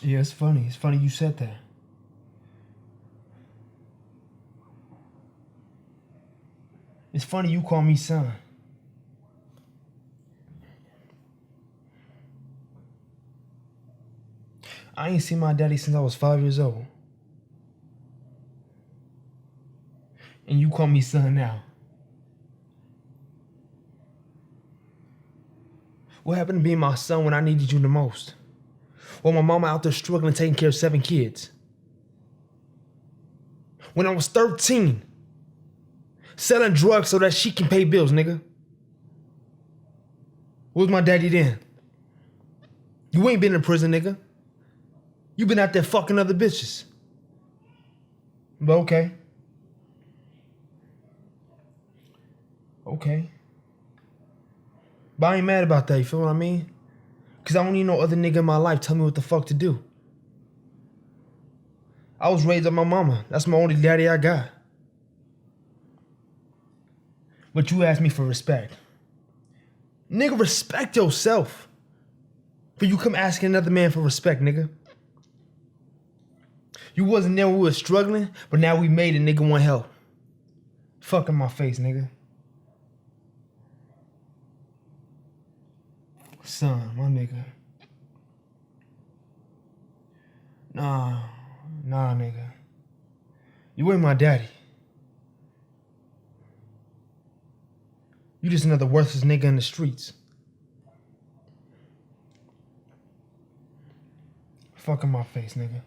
Yeah, it's funny. It's funny you said that. It's funny you call me son. I ain't seen my daddy since I was 5 years old. And you call me son now. What happened to being my son when I needed you the most? While my mama out there struggling taking care of 7 kids. When I was 13, selling drugs so that she can pay bills, nigga. Where's my daddy then? You ain't been in prison, nigga. You been out there fucking other bitches. But okay. Okay. But I ain't mad about that, you feel what I mean? Cause I don't need no other nigga in my life tell me what the fuck to do. I was raised by my mama. That's my only daddy I got. But you asked me for respect. Nigga, respect yourself. But you come asking another man for respect, nigga. You wasn't there when we were struggling, but now we made it, nigga want help. Fuck in my face, nigga. Son, my nigga. Nah, nigga. You ain't my daddy. You just another worthless nigga in the streets. Fuck in my face, nigga.